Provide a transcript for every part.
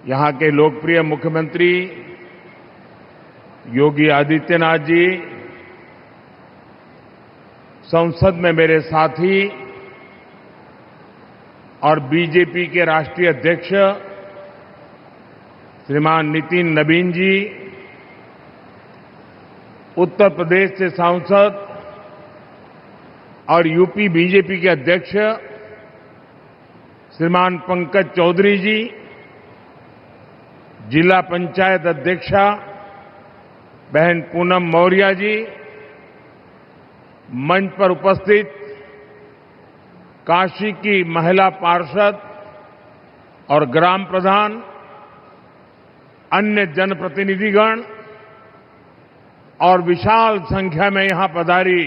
यहां के लोकप्रिय मुख्यमंत्री योगी आदित्यनाथ जी, संसद में मेरे साथी और बीजेपी के राष्ट्रीय अध्यक्ष श्रीमान नितिन नवीन जी, उत्तर प्रदेश से सांसद और यूपी बीजेपी के अध्यक्ष श्रीमान पंकज चौधरी जी, जिला पंचायत अध्यक्षा बहन पूनम मौर्य जी, मंच पर उपस्थित काशी की महिला पार्षद और ग्राम प्रधान, अन्य जनप्रतिनिधिगण और विशाल संख्या में यहां पधारी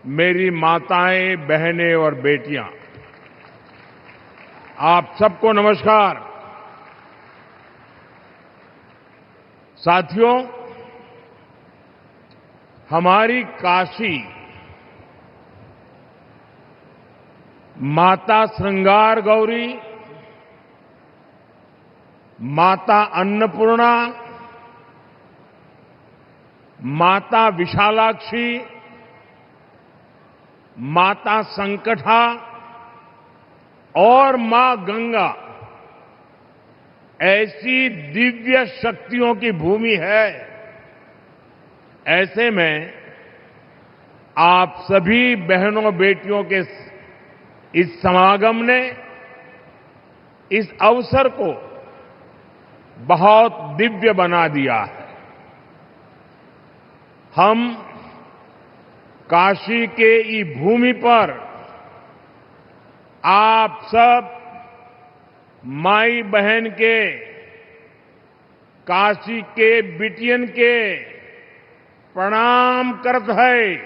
मेरी माताएं, बहनें और बेटियां, आप सबको नमस्कार। साथियों, हमारी काशी माता श्रृंगार गौरी, माता अन्नपूर्णा, माता विशालाक्षी, माता संकटा और मां गंगा ऐसी दिव्य शक्तियों की भूमि है। ऐसे में आप सभी बहनों बेटियों के इस समागम ने इस अवसर को बहुत दिव्य बना दिया है। हम काशी के ई भूमि पर आप सब माई बहन के, काशी के बिटियन के प्रणाम करत है।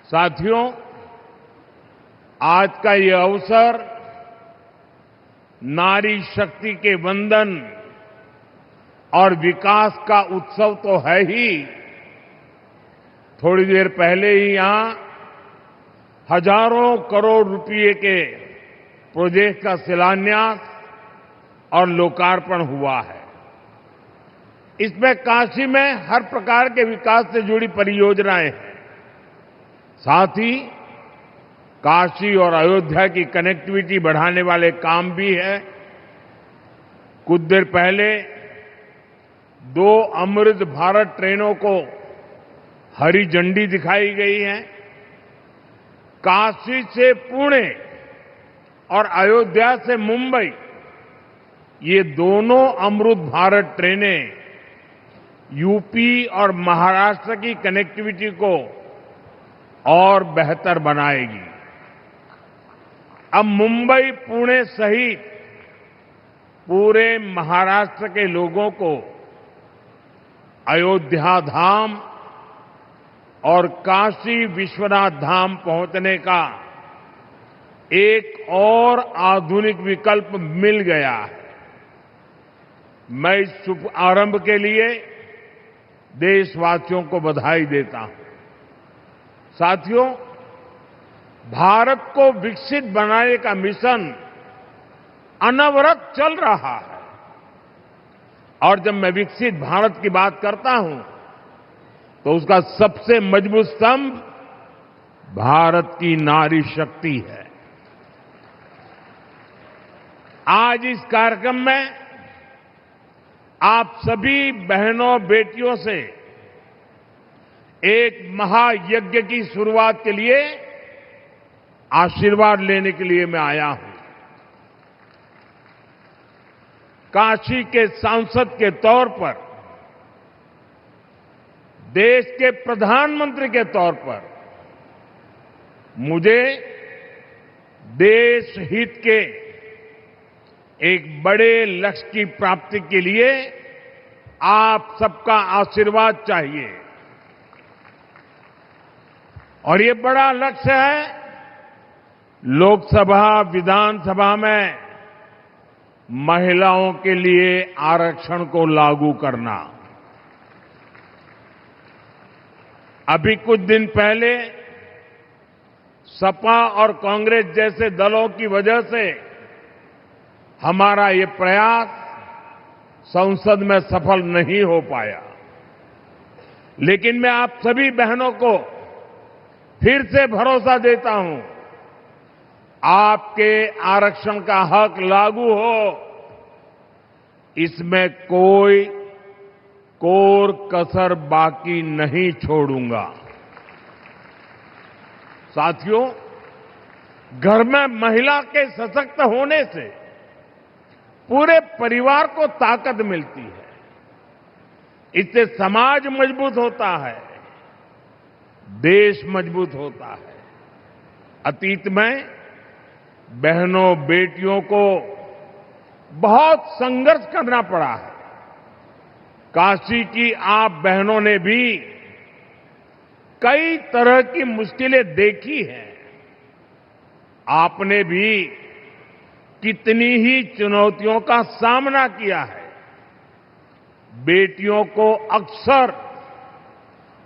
साथियों, आज का ये अवसर नारी शक्ति के वंदन और विकास का उत्सव तो है ही। थोड़ी देर पहले ही यहां हजारों करोड़ रुपए के प्रोजेक्ट का शिलान्यास और लोकार्पण हुआ है। इसमें काशी में हर प्रकार के विकास से जुड़ी परियोजनाएं हैं। साथ ही काशी और अयोध्या की कनेक्टिविटी बढ़ाने वाले काम भी है। कुछ देर पहले 2 अमृत भारत ट्रेनों को हरी झंडी दिखाई गई है। काशी से पुणे और अयोध्या से मुंबई, ये दोनों अमृत भारत ट्रेनें यूपी और महाराष्ट्र की कनेक्टिविटी को और बेहतर बनाएगी। अब मुंबई, पुणे सहित पूरे महाराष्ट्र के लोगों को अयोध्या धाम और काशी विश्वनाथ धाम पहुंचने का एक और आधुनिक विकल्प मिल गया है। मैं इस शुभ आरंभ के लिए देशवासियों को बधाई देता हूं। साथियों, भारत को विकसित बनाने का मिशन अनवरत चल रहा है। और जब मैं विकसित भारत की बात करता हूं तो उसका सबसे मजबूत स्तंभ भारत की नारी शक्ति है। आज इस कार्यक्रम में आप सभी बहनों बेटियों से एक महायज्ञ की शुरुआत के लिए आशीर्वाद लेने के लिए मैं आया हूं। काशी के सांसद के तौर पर, देश के प्रधानमंत्री के तौर पर मुझे देश हित के एक बड़े लक्ष्य की प्राप्ति के लिए आप सबका आशीर्वाद चाहिए। और ये बड़ा लक्ष्य है लोकसभा, विधानसभा में महिलाओं के लिए आरक्षण को लागू करना। अभी कुछ दिन पहले सपा और कांग्रेस जैसे दलों की वजह से हमारा ये प्रयास संसद में सफल नहीं हो पाया। लेकिन मैं आप सभी बहनों को फिर से भरोसा देता हूं, आपके आरक्षण का हक लागू हो, इसमें कोई कोर कसर बाकी नहीं छोड़ूंगा। साथियों, घर में महिला के सशक्त होने से पूरे परिवार को ताकत मिलती है। इससे समाज मजबूत होता है, देश मजबूत होता है। अतीत में बहनों बेटियों को बहुत संघर्ष करना पड़ा है। काशी की आप बहनों ने भी कई तरह की मुश्किलें देखी हैं। आपने भी कितनी ही चुनौतियों का सामना किया है। बेटियों को अक्सर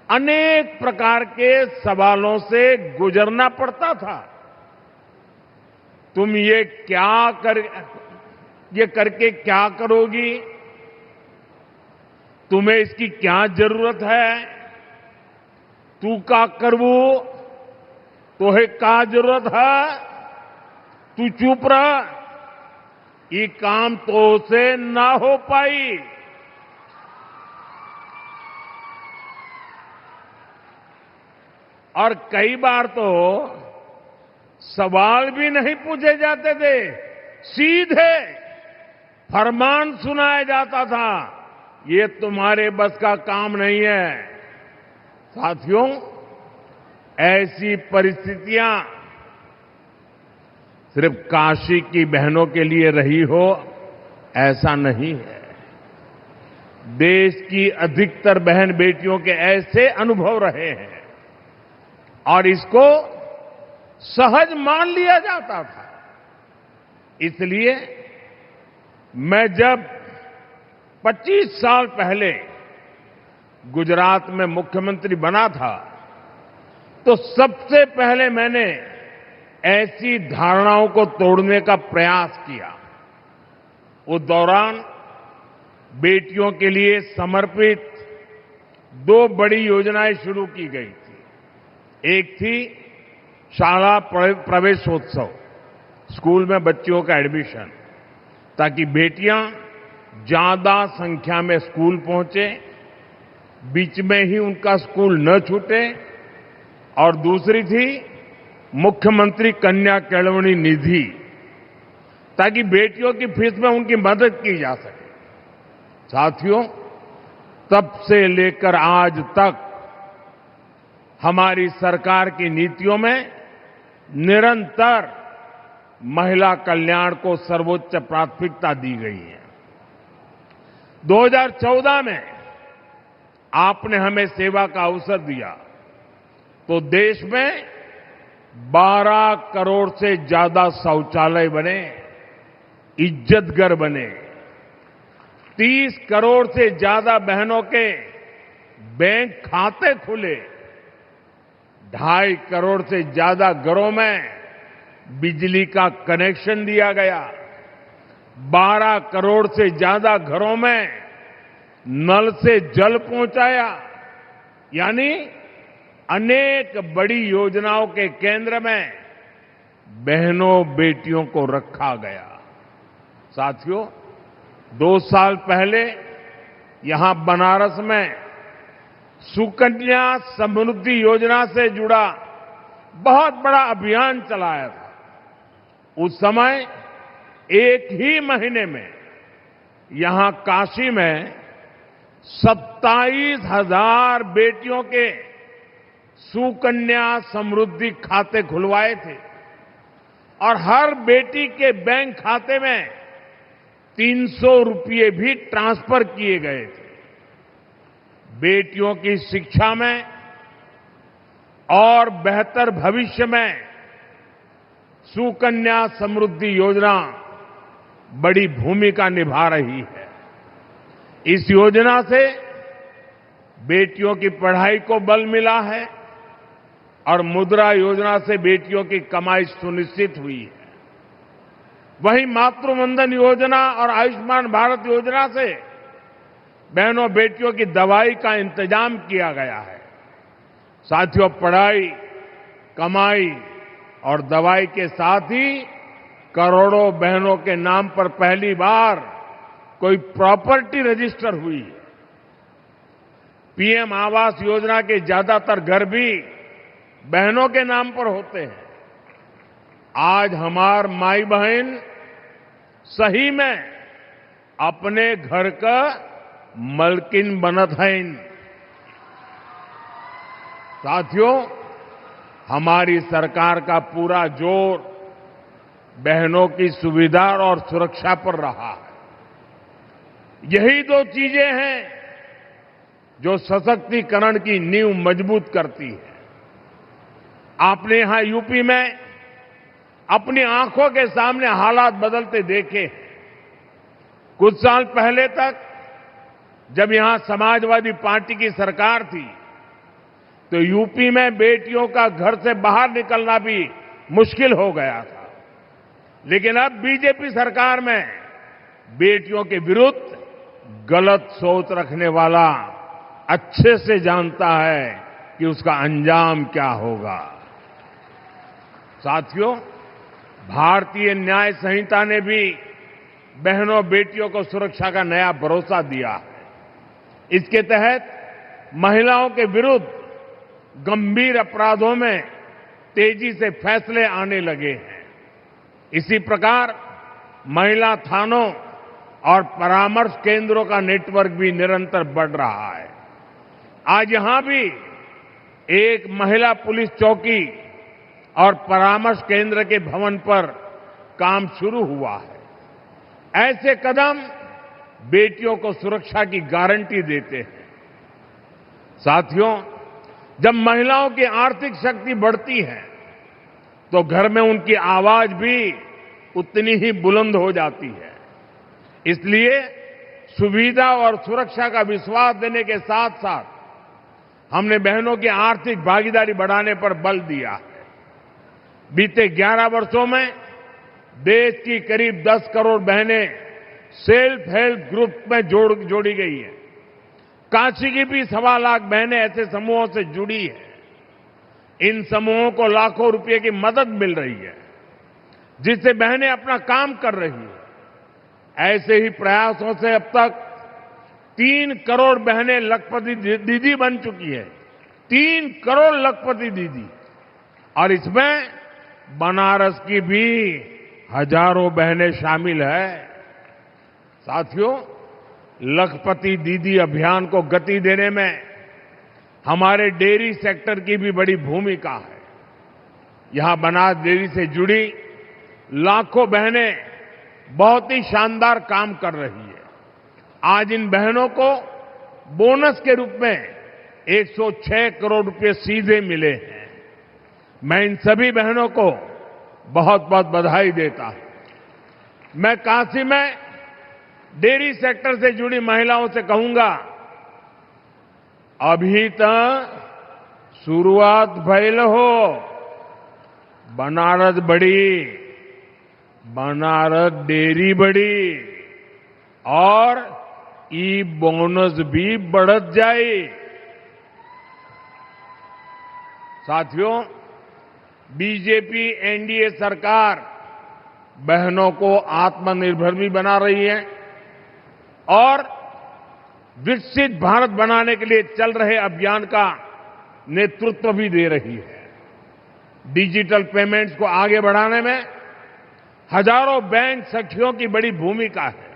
अनेक प्रकार के सवालों से गुजरना पड़ता था। तुम ये करके क्या करोगी? तुम्हें इसकी क्या जरूरत है? तू का करवू? तोहे का जरूरत है? तू चुप रह, ये काम तो से ना हो पाई। और कई बार तो सवाल भी नहीं पूछे जाते थे, सीधे फरमान सुनाया जाता था, ये तुम्हारे बस का काम नहीं है। साथियों, ऐसी परिस्थितियां सिर्फ काशी की बहनों के लिए रही हो ऐसा नहीं है। देश की अधिकतर बहन बेटियों के ऐसे अनुभव रहे हैं और इसको सहज मान लिया जाता था। इसलिए मैं जब 25 साल पहले गुजरात में मुख्यमंत्री बना था तो सबसे पहले मैंने ऐसी धारणाओं को तोड़ने का प्रयास किया। उस दौरान बेटियों के लिए समर्पित 2 बड़ी योजनाएं शुरू की गई थी। एक थी शाला प्रवेशोत्सव, स्कूल में बच्चियों का एडमिशन, ताकि बेटियां ज्यादा संख्या में स्कूल पहुंचे, बीच में ही उनका स्कूल न छूटे। और दूसरी थी मुख्यमंत्री कन्या केळवणी निधि, ताकि बेटियों की फीस में उनकी मदद की जा सके। साथियों, तब से लेकर आज तक हमारी सरकार की नीतियों में निरंतर महिला कल्याण को सर्वोच्च प्राथमिकता दी गई है। 2014 में आपने हमें सेवा का अवसर दिया तो देश में 12 करोड़ से ज्यादा शौचालय बने, इज्जत घर बने, 30 करोड़ से ज्यादा बहनों के बैंक खाते खुले, 2.5 करोड़ से ज्यादा घरों में बिजली का कनेक्शन दिया गया, 12 करोड़ से ज्यादा घरों में नल से जल पहुंचाया। यानी अनेक बड़ी योजनाओं के केंद्र में बहनों बेटियों को रखा गया। साथियों, 2 साल पहले यहां बनारस में सुकन्या समृद्धि योजना से जुड़ा बहुत बड़ा अभियान चलाया था। उस समय एक ही महीने में यहां काशी में 27,000 बेटियों के सुकन्या समृद्धि खाते खुलवाए थे और हर बेटी के बैंक खाते में 300 रुपये भी ट्रांसफर किए गए थे। बेटियों की शिक्षा में और बेहतर भविष्य में सुकन्या समृद्धि योजना बड़ी भूमिका निभा रही है। इस योजना से बेटियों की पढ़ाई को बल मिला है और मुद्रा योजना से बेटियों की कमाई सुनिश्चित हुई है। वहीं मातृवंदन योजना और आयुष्मान भारत योजना से बहनों बेटियों की दवाई का इंतजाम किया गया है। साथियों, पढ़ाई, कमाई और दवाई के साथ ही करोड़ों बहनों के नाम पर पहली बार कोई प्रॉपर्टी रजिस्टर हुई है। पीएम आवास योजना के ज्यादातर घर भी बहनों के नाम पर होते हैं। आज हमार माई बहन सही में अपने घर का मलकिन बनत हैं। साथियों, हमारी सरकार का पूरा जोर बहनों की सुविधा और सुरक्षा पर रहा है। यही दो चीजें हैं जो सशक्तिकरण की नींव मजबूत करती है। आपने यहां यूपी में अपनी आंखों के सामने हालात बदलते देखे हैं। कुछ साल पहले तक जब यहां समाजवादी पार्टी की सरकार थी तो यूपी में बेटियों का घर से बाहर निकलना भी मुश्किल हो गया था। लेकिन अब बीजेपी सरकार में बेटियों के विरुद्ध गलत सोच रखने वाला अच्छे से जानता है कि उसका अंजाम क्या होगा। साथियों, भारतीय न्याय संहिता ने भी बहनों बेटियों को सुरक्षा का नया भरोसा दिया है। इसके तहत महिलाओं के विरुद्ध गंभीर अपराधों में तेजी से फैसले आने लगे हैं। इसी प्रकार महिला थानों और परामर्श केंद्रों का नेटवर्क भी निरंतर बढ़ रहा है। आज यहां भी एक महिला पुलिस चौकी और परामर्श केंद्र के भवन पर काम शुरू हुआ है। ऐसे कदम बेटियों को सुरक्षा की गारंटी देते हैं। साथियों, जब महिलाओं की आर्थिक शक्ति बढ़ती है तो घर में उनकी आवाज भी उतनी ही बुलंद हो जाती है। इसलिए सुविधा और सुरक्षा का विश्वास देने के साथ साथ हमने बहनों की आर्थिक भागीदारी बढ़ाने पर बल दिया है। बीते 11 वर्षों में देश की करीब 10 करोड़ बहनें सेल्फ हेल्प ग्रुप में जोड़ी गई है। काशी की भी 1.25 लाख बहनें ऐसे समूहों से जुड़ी है। इन समूहों को लाखों रुपए की मदद मिल रही है, जिससे बहनें अपना काम कर रही है। ऐसे ही प्रयासों से अब तक 3 करोड़ बहनें लखपति दीदी बन चुकी है। 3 करोड़ लखपति दीदी। और इसमें बनारस की भी हजारों बहनें शामिल है। साथियों, लखपति दीदी अभियान को गति देने में हमारे डेयरी सेक्टर की भी बड़ी भूमिका है। यहां बनास डेयरी से जुड़ी लाखों बहनें बहुत ही शानदार काम कर रही है। आज इन बहनों को बोनस के रूप में 106 करोड़ रुपए सीधे मिले हैं। मैं इन सभी बहनों को बहुत बहुत बधाई देता हूं। मैं काशी में डेयरी सेक्टर से जुड़ी महिलाओं से कहूंगा, अभी तक शुरुआत भइल हो। बनारस बड़ी, बनारस डेयरी बड़ी और ई बोनस भी बढ़त जाए। साथियों, बीजेपी एनडीए सरकार बहनों को आत्मनिर्भर भी बना रही है और विकसित भारत बनाने के लिए चल रहे अभियान का नेतृत्व भी दे रही है। डिजिटल पेमेंट्स को आगे बढ़ाने में हजारों बैंक सखियों की बड़ी भूमिका है।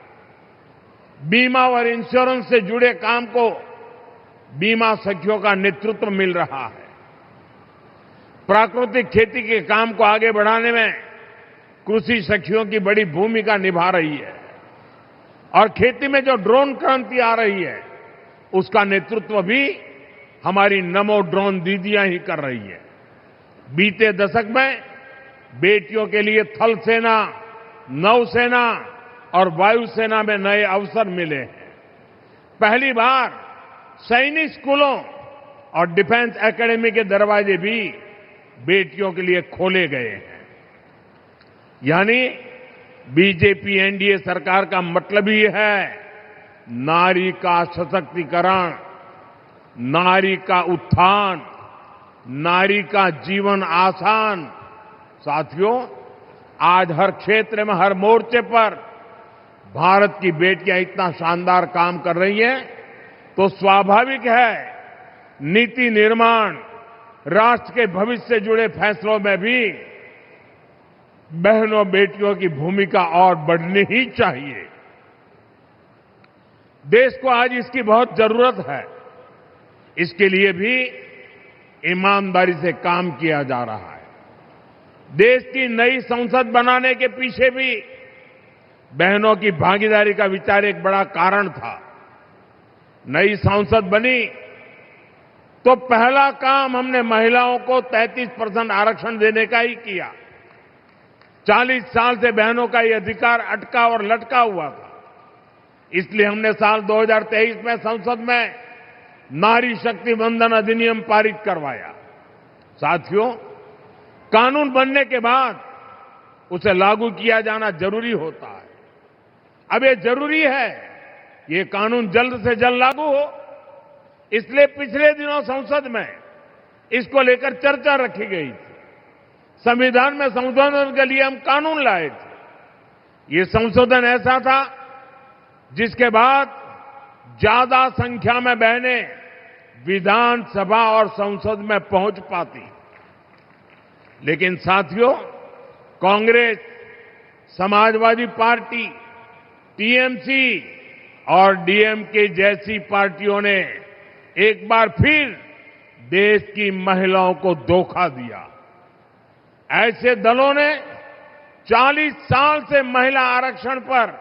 बीमा और इंश्योरेंस से जुड़े काम को बीमा सखियों का नेतृत्व मिल रहा है। प्राकृतिक खेती के काम को आगे बढ़ाने में कृषि सखियों की बड़ी भूमिका निभा रही है और खेती में जो ड्रोन क्रांति आ रही है उसका नेतृत्व भी हमारी नमो ड्रोन दीदियां ही कर रही है। बीते दशक में बेटियों के लिए थल सेना, नौसेना और वायुसेना में नए अवसर मिले हैं। पहली बार सैनिक स्कूलों और डिफेंस एकेडमी के दरवाजे भी बेटियों के लिए खोले गए हैं। यानी बीजेपी एनडीए सरकार का मतलब ही है नारी का सशक्तिकरण, नारी का उत्थान, नारी का जीवन आसान। साथियों, आज हर क्षेत्र में, हर मोर्चे पर भारत की बेटियां इतना शानदार काम कर रही हैं, तो स्वाभाविक है नीति निर्माण, राष्ट्र के भविष्य से जुड़े फैसलों में भी बहनों बेटियों की भूमिका और बढ़नी ही चाहिए। देश को आज इसकी बहुत जरूरत है। इसके लिए भी ईमानदारी से काम किया जा रहा है। देश की नई संसद बनाने के पीछे भी बहनों की भागीदारी का विचार एक बड़ा कारण था। नई संसद बनी तो पहला काम हमने महिलाओं को 33% आरक्षण देने का ही किया। 40 साल से बहनों का ये अधिकार अटका और लटका हुआ था। इसलिए हमने साल 2023 में संसद में नारी शक्ति वंदन अधिनियम पारित करवाया। साथियों, कानून बनने के बाद उसे लागू किया जाना जरूरी होता है। अब ये जरूरी है ये कानून जल्द से जल्द लागू हो। इसलिए पिछले दिनों संसद में इसको लेकर चर्चा रखी गई थी। संविधान में संशोधन के लिए हम कानून लाए थे। ये संशोधन ऐसा था जिसके बाद ज्यादा संख्या में बहनें विधानसभा और संसद में पहुंच पाती। लेकिन साथियों, कांग्रेस, समाजवादी पार्टी, टीएमसी और डीएमके जैसी पार्टियों ने एक बार फिर देश की महिलाओं को धोखा दिया। ऐसे दलों ने 40 साल से महिला आरक्षण पर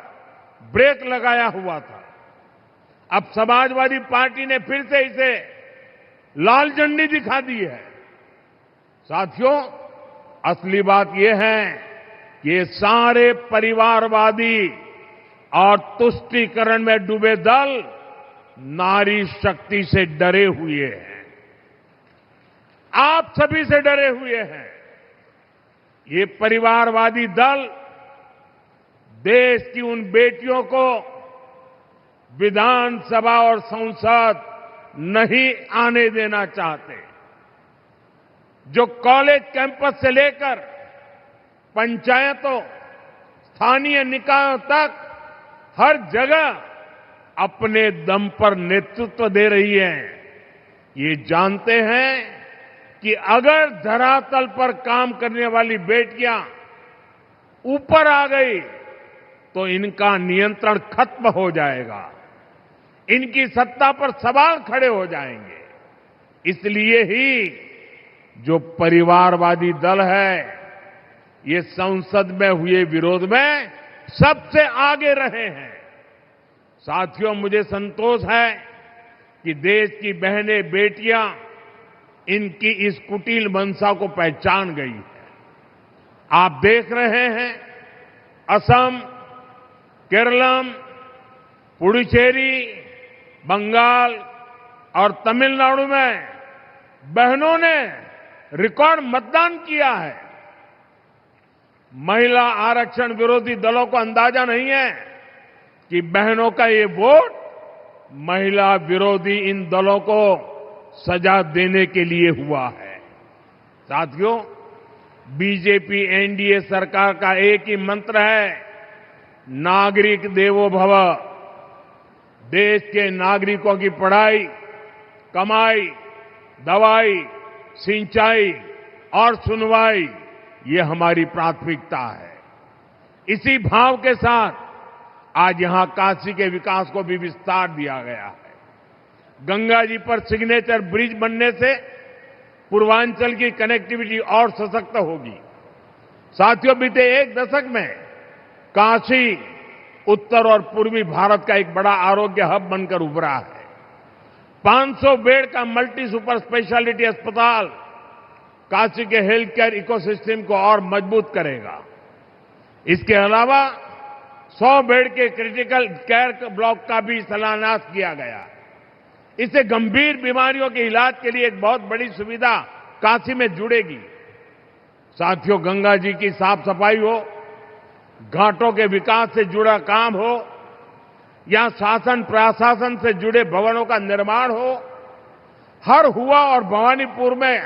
ब्रेक लगाया हुआ था। अब समाजवादी पार्टी ने फिर से इसे लाल झंडी दिखा दी है। साथियों, असली बात यह है कि ये सारे परिवारवादी और तुष्टीकरण में डूबे दल नारी शक्ति से डरे हुए हैं। आप सभी से डरे हुए हैं। ये परिवारवादी दल देश की उन बेटियों को विधानसभा और संसद नहीं आने देना चाहते, जो कॉलेज कैंपस से लेकर पंचायतों, स्थानीय निकायों तक हर जगह अपने दम पर नेतृत्व दे रही है। ये जानते हैं कि अगर धरातल पर काम करने वाली बेटियां ऊपर आ गई तो इनका नियंत्रण खत्म हो जाएगा, इनकी सत्ता पर सवाल खड़े हो जाएंगे। इसलिए ही जो परिवारवादी दल है ये संसद में हुए विरोध में सबसे आगे रहे हैं। साथियों, मुझे संतोष है कि देश की बहनें बेटियां इनकी इस कुटिल मंशा को पहचान गई है। आप देख रहे हैं असम, केरलम, पुडुचेरी, बंगाल और तमिलनाडु में बहनों ने रिकॉर्ड मतदान किया है। महिला आरक्षण विरोधी दलों को अंदाजा नहीं है कि बहनों का ये वोट महिला विरोधी इन दलों को सजा देने के लिए हुआ है। साथियों, बीजेपी एनडीए सरकार का एक ही मंत्र है, नागरिक देवो भव। देश के नागरिकों की पढ़ाई, कमाई, दवाई, सिंचाई और सुनवाई ये हमारी प्राथमिकता है। इसी भाव के साथ आज यहां काशी के विकास को भी विस्तार दिया गया है। गंगा जी पर सिग्नेचर ब्रिज बनने से पूर्वांचल की कनेक्टिविटी और सशक्त होगी। साथियों, बीते एक दशक में काशी उत्तर और पूर्वी भारत का एक बड़ा आरोग्य हब बनकर उभरा है। 500 बेड का मल्टी सुपर स्पेशलिटी अस्पताल काशी के हेल्थ केयर इकोसिस्टम को और मजबूत करेगा। इसके अलावा 100 बेड के क्रिटिकल केयर ब्लॉक का भी शिलान्यास किया गया। इससे गंभीर बीमारियों के इलाज के लिए एक बहुत बड़ी सुविधा काशी में जुड़ेगी। साथियों, गंगा जी की साफ सफाई हो, घाटों के विकास से जुड़ा काम हो, या शासन प्रशासन से जुड़े भवनों का निर्माण हो, हर हुआ और भवानीपुर में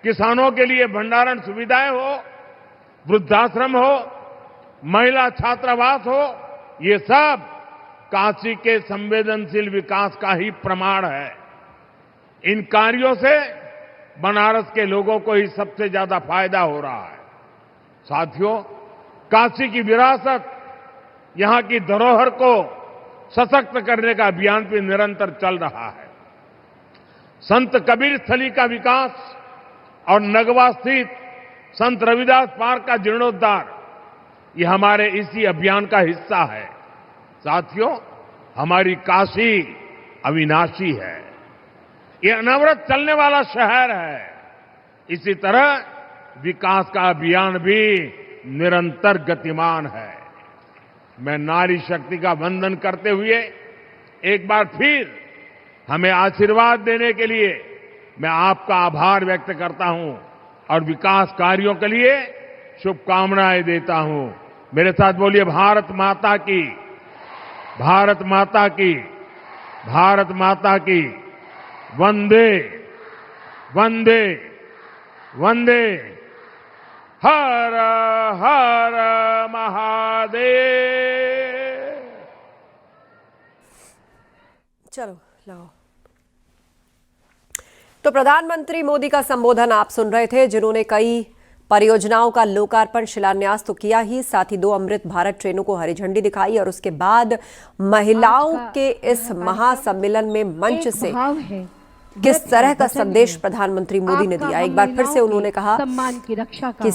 किसानों के लिए भंडारण सुविधाएं हो, वृद्धाश्रम हो, महिला छात्रावास हो, ये सब काशी के संवेदनशील विकास का ही प्रमाण है। इन कार्यों से बनारस के लोगों को ही सबसे ज्यादा फायदा हो रहा है। साथियों, काशी की विरासत, यहां की धरोहर को सशक्त करने का अभियान भी निरंतर चल रहा है। संत कबीर स्थली का विकास और नगवा स्थित संत रविदास पार्क का जीर्णोद्धार, ये हमारे इसी अभियान का हिस्सा है। साथियों, हमारी काशी अविनाशी है, ये अनवरत चलने वाला शहर है। इसी तरह विकास का अभियान भी निरंतर गतिमान है। मैं नारी शक्ति का वंदन करते हुए एक बार फिर हमें आशीर्वाद देने के लिए मैं आपका आभार व्यक्त करता हूं और विकास कार्यों के लिए शुभकामनाएं देता हूं। मेरे साथ बोलिए, भारत माता की, भारत माता की, भारत माता की, वंदे वंदे वंदे, हर हर महादेव। चलो लाओ। तो प्रधानमंत्री मोदी का संबोधन आप सुन रहे थे, जिन्होंने कई परियोजनाओं का लोकार्पण शिलान्यास तो किया ही, साथ ही 2 अमृत भारत ट्रेनों को हरी झंडी दिखाई और उसके बाद महिलाओं के इस महासम्मेलन में मंच से किस तरह का संदेश प्रधानमंत्री मोदी ने दिया। एक बार फिर से उन्होंने कहा सम्मान की रक्षा कि